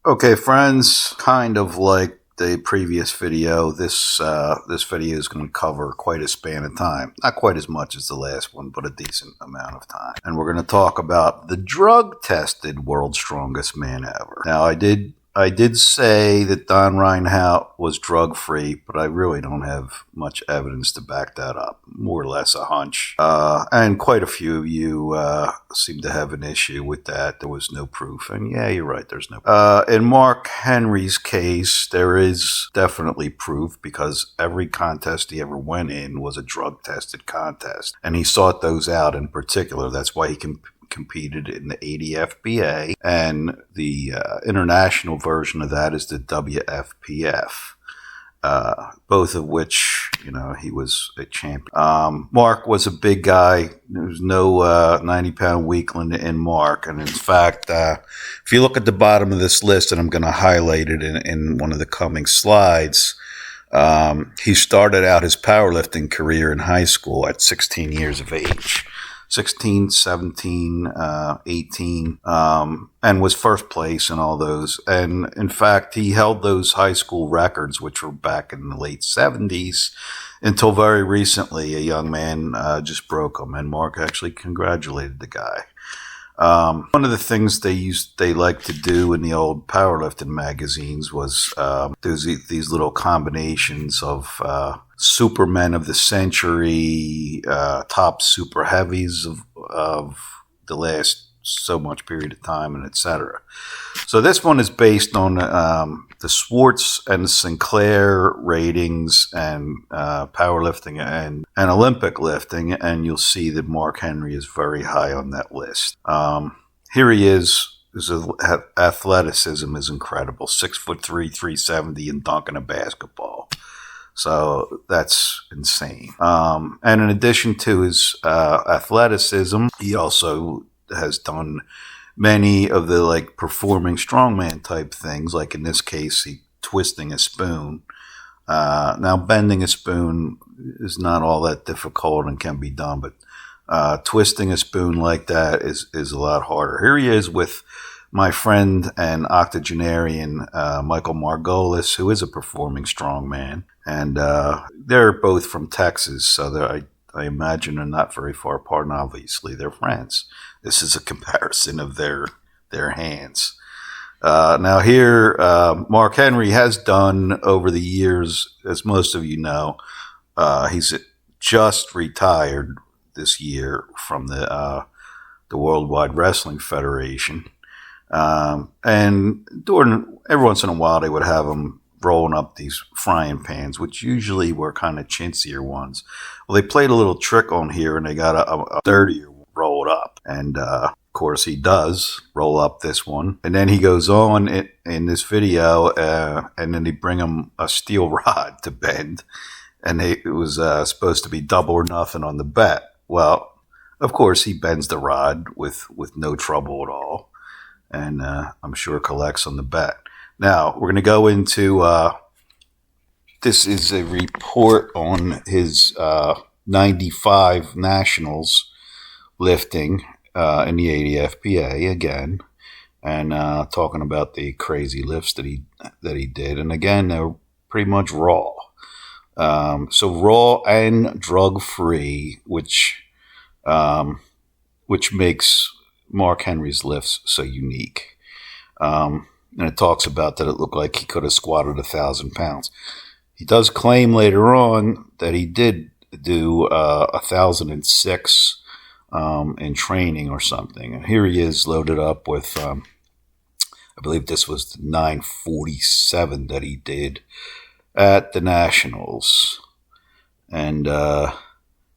Okay, friends, kind of like the previous video, this video is going to cover quite a span of time. Not quite as much as the last one, but a decent amount of time. And we're going to talk about the drug-tested world's strongest man ever. Now, I did say that Don Reinhardt was drug-free, but I really don't have much evidence to back that up. More or less a hunch. And quite a few of you seem to have an issue with that. There was no proof. And yeah, you're right, there's no proof. In Mark Henry's case, there is definitely proof because every contest he ever went in was a drug-tested contest. And he sought those out in particular. That's why he competed in the 80 FBA, and the international version of that is the WFPF, both of which, he was a champion. Mark was a big guy. There was no 90-pound weakling in Mark, and in fact, if you look at the bottom of this list, and I'm going to highlight it in one of the coming slides, he started out his powerlifting career in high school at 16 years of age. 16, 17, 18, and was first place in all those. And in fact, he held those high school records, which were back in the late 70s, until very recently a young man just broke them. And Mark actually congratulated the guy. One of the things they liked to do in the old powerlifting magazines was these little combinations of supermen of the century, top super heavies of the last so much period of time, and etc. So this one is based on the Swartz and Sinclair ratings and powerlifting and Olympic lifting, and you'll see that Mark Henry is very high on that list. Here he is. His athleticism is incredible. 6'3", 370, and dunking a basketball. So that's insane. And in addition to his athleticism, he also has done many of the performing strongman type things, like in this case, he twisting a spoon. Now bending a spoon is not all that difficult and can be done, but twisting a spoon like that is a lot harder. Here he is with my friend and octogenarian Michael Margolis, who is a performing strongman, and they're both from Texas, so I imagine they're not very far apart, and obviously they're friends. This is a comparison of their hands. Now here, Mark Henry has done over the years, as most of you know, he's just retired this year from the Worldwide Wrestling Federation. And every once in a while they would have him rolling up these frying pans, which usually were kind of chintzier ones. Well, they played a little trick on here, and they got a dirtier rolled up. And of course he does roll up this one. And then he goes on in this video, and then they bring him a steel rod to bend. And it was supposed to be double or nothing on the bet. Well, of course he bends the rod with no trouble at all. And I'm sure collects on the bet. Now, we're going to go into, this is a report on his 95 nationals lifting in the 80 FPA again, and talking about the crazy lifts that he did. And again, they're pretty much raw. So raw and drug-free, which makes Mark Henry's lifts so unique. And it talks about that it looked like he could have squatted 1,000 pounds. He does claim later on that he did do 1,006 in training or something. And here he is loaded up with, I believe this was the 947 that he did at the Nationals. And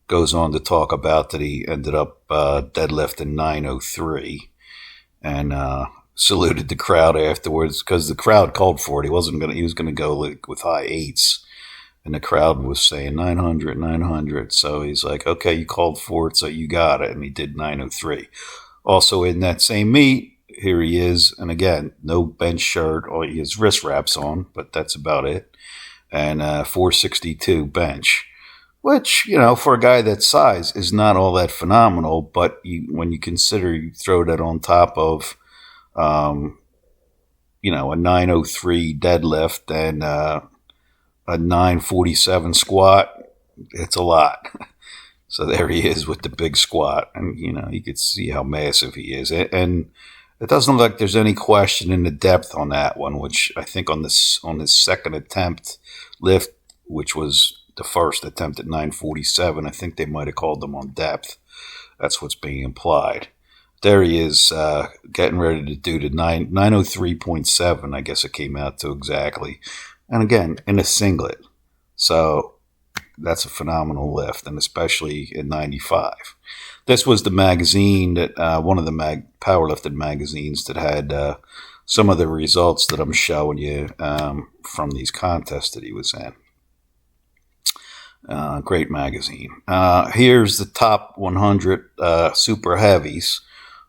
goes on to talk about that he ended up deadlifting 903 and saluted the crowd afterwards because the crowd called for it. He was going to go with high eights, and the crowd was saying 900, 900. So he's like, okay, you called for it, so you got it. And he did 903. Also in that same meet, here he is. And again, no bench shirt, or he has wrist wraps on, but that's about it. And 462 bench. Which, for a guy that size is not all that phenomenal, but when you consider you throw that on top of a 903 deadlift and a 947 squat. It's a lot. So there he is with the big squat, and you could see how massive he is. And it doesn't look like there's any question in the depth on that one, which I think on his second attempt lift, which was the first attempt at 947, I think they might have called them on depth. That's what's being implied. There he is, getting ready to do the 903.7, I guess it came out to exactly. And again, in a singlet. So that's a phenomenal lift, and especially in 95. This was the magazine that one of the powerlifting magazines that had some of the results that I'm showing you from these contests that he was in. Great magazine. Here's the top 100 super heavies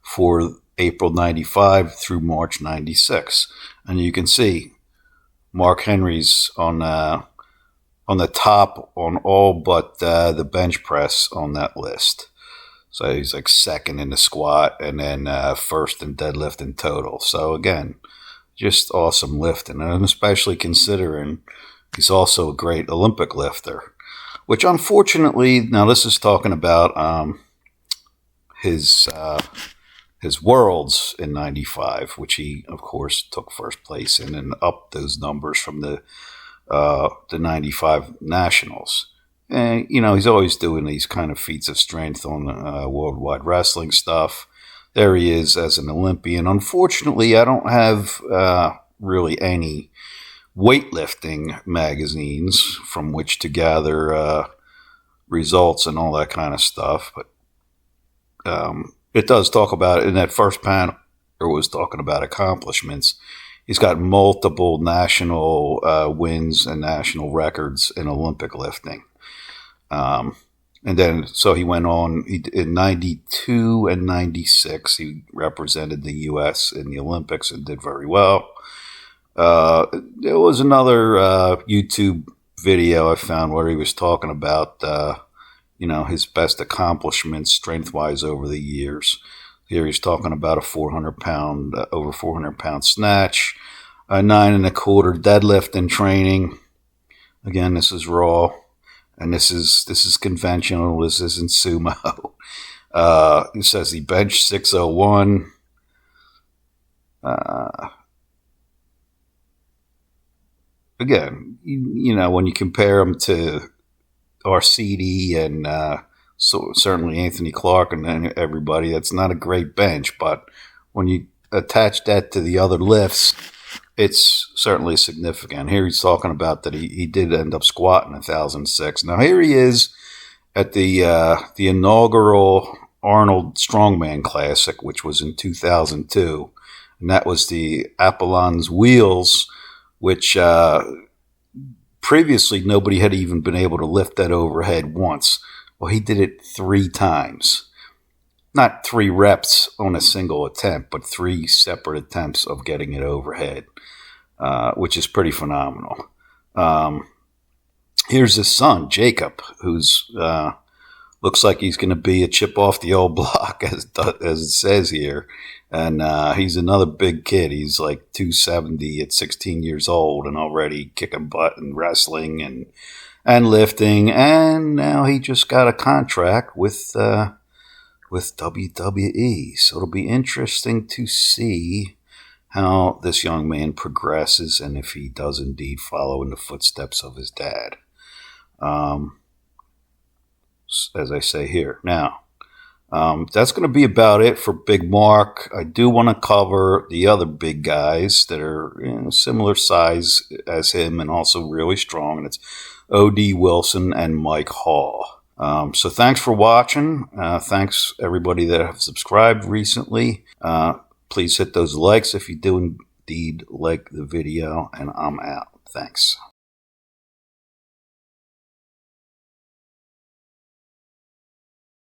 for April 95 through March 96, and you can see Mark Henry's on the top on all but the bench press on that list. So he's like second in the squat and then first in deadlift in total. So again, just awesome lifting. And especially considering he's also a great Olympic lifter, which unfortunately, now this is talking about his worlds in 95, which he, of course, took first place in and upped those numbers from the 95 nationals. And, he's always doing these kind of feats of strength on worldwide wrestling stuff. There he is as an Olympian. Unfortunately, I don't have really any weightlifting magazines from which to gather results and all that kind of stuff. But it does talk about it in that first panel. It was talking about accomplishments. He's got multiple national wins and national records in Olympic lifting. And then, so he went on, in 92 and 96, he represented the U.S. in the Olympics and did very well. There was another YouTube video I found where he was talking about, his best accomplishments strength-wise over the years. Here he's talking about a 400-pound, over 400-pound snatch, a 9 1/4 deadlift in training. Again, this is raw, and this is conventional. This isn't sumo. He says he benched 601. Again, when you compare him to Arcidi and so certainly Anthony Clark and everybody, that's not a great bench. But when you attach that to the other lifts, it's certainly significant. Here he's talking about that he did end up squatting 1,006. Now here he is at the inaugural Arnold Strongman Classic, which was in 2002, and that was the Apollon's Wheels, which previously nobody had even been able to lift that overhead once. Well, he did it 3 times. Not 3 reps on a single attempt, but 3 separate attempts of getting it overhead, which is pretty phenomenal. Here's his son, Jacob, who's looks like he's going to be a chip off the old block, as it says here. And he's another big kid. He's like 270 at 16 years old and already kicking butt and wrestling and lifting. And now he just got a contract with WWE. So it'll be interesting to see how this young man progresses and if he does indeed follow in the footsteps of his dad. As I say here. Now, that's going to be about it for Big Mark. I do want to cover the other big guys that are similar size as him and also really strong, and it's O.D. Wilson and Mike Hall. So thanks for watching. Thanks everybody that have subscribed recently. Please hit those likes if you do indeed like the video, and I'm out. Thanks.